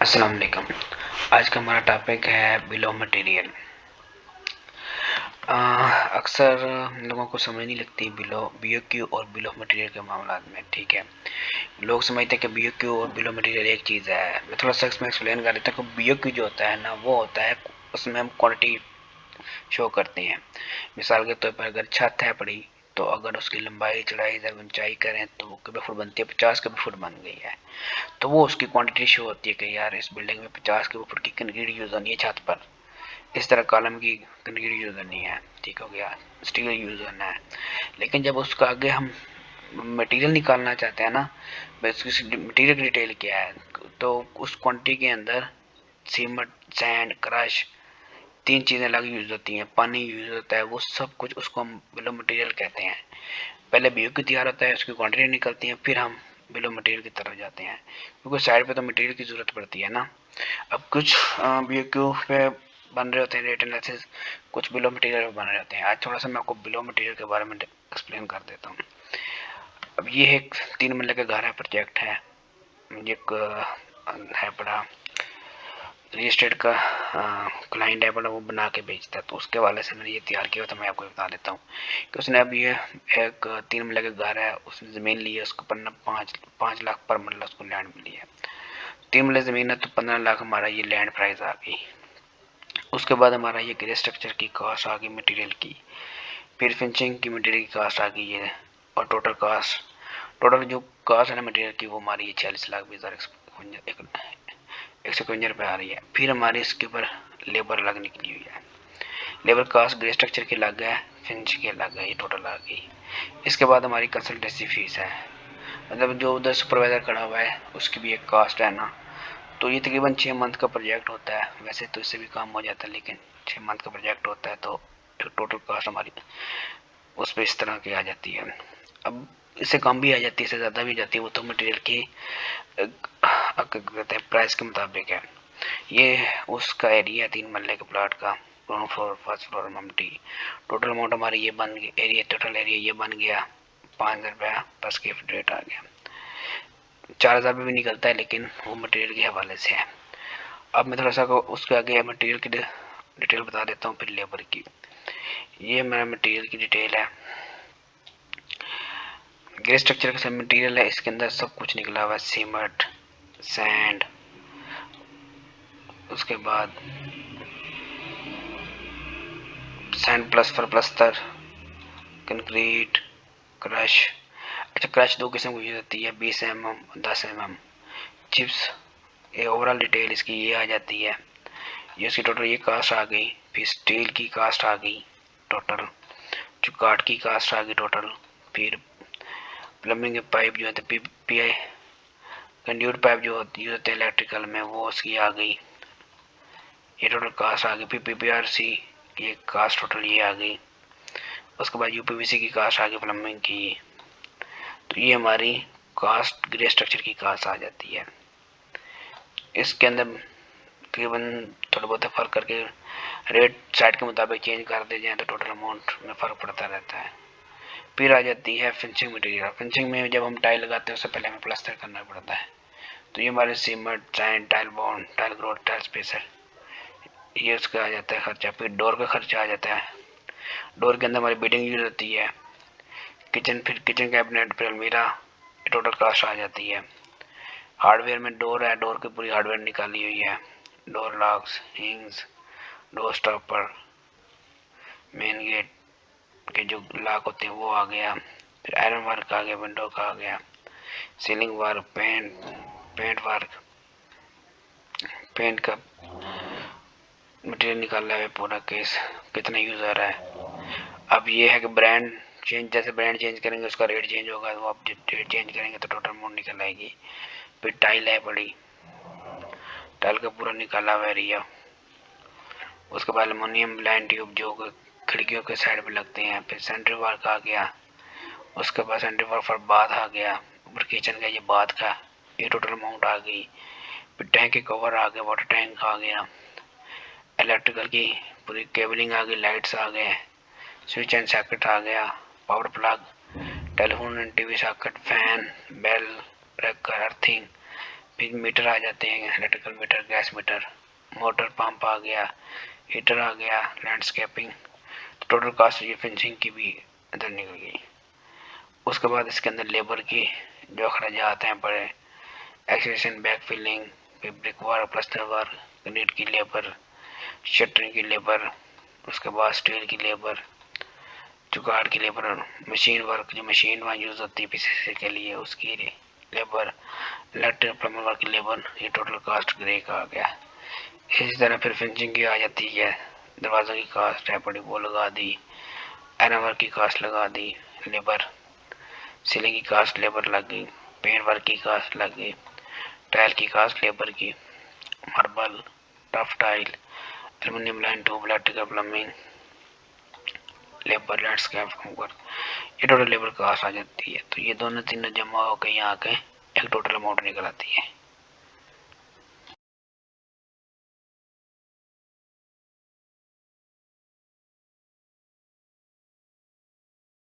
अस्सलाम वालेकुम। आज का हमारा टॉपिक है बिल ऑफ मटेरियल। अक्सर लोगों को समझ नहीं लगती BOQ और बिल ऑफ मटेरियल के मामला में। ठीक है, लोग समझते हैं कि BOQ और बिल ऑफ मटेरियल एक चीज़ है। मैं थोड़ा सा इसमें एक्सप्लेन कर देता हूँ कि BOQ जो होता है ना, वो होता है उसमें हम क्वांटिटी शो करते हैं। मिसाल के तौर पर अगर छत है पड़ी, तो अगर उसकी लंबाई चौड़ाई जब ऊंचाई करें तो कभी फुट बनती है, 50 कभी फुट बन गई है, तो वो उसकी क्वांटिटी शो होती है कि यार इस बिल्डिंग में 50 कभी फुट की कंक्रीट यूज होनी है छत पर, इस तरह कॉलम की कंक्रीट यूज होनी है, ठीक हो गया, स्टील यूज होना है। लेकिन जब उसका आगे हम मटेरियल निकालना चाहते हैं ना, मटेरियल की डिटेल क्या है, तो उस क्वांटिटी के अंदर सीमेंट, सैंड, क्रश, तीन चीज़ें अलग यूज होती हैं, पानी यूज होता है, वो सब कुछ उसको हम बिल ऑफ मटेरियल कहते हैं। पहले BOQ तैयार होता है, उसकी क्वांटिटी निकलती है, फिर हम बिल ऑफ मटेरियल की तरफ जाते हैं, क्योंकि साइड पे तो मटेरियल की ज़रूरत पड़ती है ना। अब कुछ BOQ पे बन रहे होते हैं रेट एनालिसिस, कुछ बिल ऑफ मटेरियल पे बन रहे होते हैं। आज थोड़ा सा मैं आपको बिल ऑफ मटेरियल के बारे में एक्सप्लेन कर देता हूँ। अब ये एक 3 मरले का घर है, प्रोजेक्ट है, एक है बड़ा रियल एस्टेट का क्लाइंट है बड़ा, वो बना के बेचता है, तो उसके वाले से मैंने ये तैयार किया, तो मैं आपको बता देता हूँ कि उसने अब ये एक 3 मरले का घर है, उसने ज़मीन ली है, उसको 5 लाख पर मरला उसको लैंड मिली है। 3 मरले ज़मीन है तो 15 लाख हमारा ये लैंड प्राइस आ गई। उसके बाद हमारा ये ग्रे स्ट्रक्चर की कास्ट आ गई मटेरियल की, फिर फिनिशिंग की मटेरियल की कास्ट आ गई ये, और टोटल जो कास्ट है ना मटेरियल की, वो हमारी 46,20,151 रुपये आ रही है। फिर हमारी इसके ऊपर लेबर अलग निकली हुई है, लेबर कास्ट ग्रे स्ट्रक्चर की अलग है, फिनिश की अलग है, ये टोटल आ गई। इसके बाद हमारी कंसल्टेंसी फीस है, मतलब जो उधर सुपरवाइजर खड़ा हुआ है उसकी भी एक कास्ट है ना। तो ये तकरीबन 6 मंथ का प्रोजेक्ट होता है, वैसे तो इससे भी काम हो जाता है, लेकिन 6 मंथ का प्रोजेक्ट होता है तो टोटल कास्ट हमारी उस पर इस तरह की आ जाती है। अब इससे कम भी आ जाती है, इससे ज़्यादा भी जाती है, वो तो मटेरियल की कहते हैं प्राइस के मुताबिक है। ये उसका एरिया है 3 मरले के प्लाट का, ग्राउंड फ्लोर, फर्स्ट फ्लोर, मम्टी। टोटल अमाउंट हमारी ये बन गई, एरिया टोटल एरिया ये बन गया 5,000 रुपया पर स्क्वायर फीट रेट आ गया। 4,000 भी निकलता है, लेकिन वो मटेरियल के हवाले से है। अब मैं थोड़ा सा उसके आगे मटेरियल की डिटेल बता देता हूँ, फिर लेबर की। ये मेरा मटेरियल की डिटेल है, ग्रे स्ट्रक्चर का सब मटेरियल है, इसके अंदर सब कुछ निकला हुआ है, सीमेंट, सैंड, उसके बाद sand plus for plaster, concrete, crush. अच्छा, क्रश दो किस्म की होती है, 20 mm, 10 mm। चिप्स, ये ओवरऑल डिटेल इसकी ये आ जाती है। ये इसकी टोटल ये कास्ट आ गई, फिर स्टील की कास्ट आ गई टोटल, जो काट की कास्ट आ गई टोटल, फिर प्लम्बिंग के पाइप जो होते PI कंड्यूट पाइप जो होती है इलेक्ट्रिकल में, वो उसकी आ गई, ये टोटल कास्ट आ गई। फिर PPRC की कास्ट टोटल ये आ गई। उसके बाद UPVC की कास्ट आ गई प्लम्बिंग की। तो ये हमारी कास्ट ग्रे स्ट्रक्चर की कास्ट आ जाती है। इसके अंदर तकरीबन थोड़ा बहुत फर्क करके रेट साइड के मुताबिक चेंज कर दे जाए तो टोटल अमाउंट में फ़र्क पड़ता रहता है। फिर आ जाती है फिनिशिंग मटेरियल। फिनिशिंग में जब हम टाइल लगाते हैं उससे पहले हमें प्लास्टर करना पड़ता है, तो ये हमारे cement, sand, tile bond, tile growth, tile spacer, ये उसका आ जाता है खर्चा। फिर डोर का खर्चा आ जाता है, डोर के अंदर हमारी बिडिंग यूज होती है, किचन, फिर किचन कैबिनेट, फिर अलमीरा, टोटल कास्ट आ जाती है। हार्डवेयर में डोर है, डोर की पूरी हार्डवेयर निकाली हुई है, door locks, हिंग्स, door stopper, main gate के जो लॉक होते हैं वो आ गया, फिर आयरन वर्क आ गया, विंडो का आ गया, ceiling work, paint work, paint का मटेरियल निकाल रहा है पूरा केस, कितना यूज आ रहा है। अब ये है कि ब्रांड चेंज, जैसे ब्रांड चेंज करेंगे उसका रेट चेंज होगा, तो आप रेट चेंज करेंगे तो टोटल अमाउंट निकल आएगी। फिर टाइल है बड़ी, टाइल का पूरा निकाला हुआ एरिया। उसके बाद एलुमिनियम ब्लाइंड ट्यूब जो खिड़कियों के साइड पे लगते हैं। फिर सेंट्री वर्क आ गया, उसके बाद सेंट्री वर्क फॉर बाथ आ गया, ऊपर किचन का ये बाथ का, ये टोटल अमाउंट आ गई। फिर टैंक के कवर आ गए, वाटर टैंक आ गया, इलेक्ट्रिकल की पूरी केबलिंग आ गई, लाइट्स आ गए, स्विच एंड सॉकेट आ गया, power plug, telephone and TV socket, fan, bell, breaker, earthing, फिर मीटर आ जाते हैं, electrical meter, gas meter, motor pump आ गया, हीटर आ गया, लैंडस्केपिंग। तो टोटल कास्ट ये फिनिशिंग की भी इधर निकल गई। उसके बाद इसके अंदर लेबर की जो अखराजात हैं बड़े, एक्सटेंशन, बैक फिलिंग, फिर brick work, plaster work, granite की लेबर, शटरिंग की लेबर, उसके बाद स्टील की लेबर, जुगाड़ की लेबर, मशीन वर्क, जो मशीन वहाँ यूज़ होती है पीसीसी के लिए उसकी लेबर, इलेक्ट्रिक प्लम्बर वर्क की लेबर, ये टोटल कास्ट ग्रे का आ गया। इसी तरह फिर फिनिशिंग की आ जाती है, दरवाज़ों की कास्ट है बड़ी वो लगा दी, आयरन वर्क की कास्ट लगा दी, लेबर, सीलिंग की कास्ट लेबर लग गई, पेंट वर्क की कास्ट लग गई, टाइल की कास्ट लेबर की, marble, tough tile, aluminium line tube, electrical plumbing, labour, landscape work, ये टोटल लेबर कास्ट आ जाती है। तो ये दोनों तीनों जमा होकर यहाँ के एक टोटल अमाउंट निकल आती है।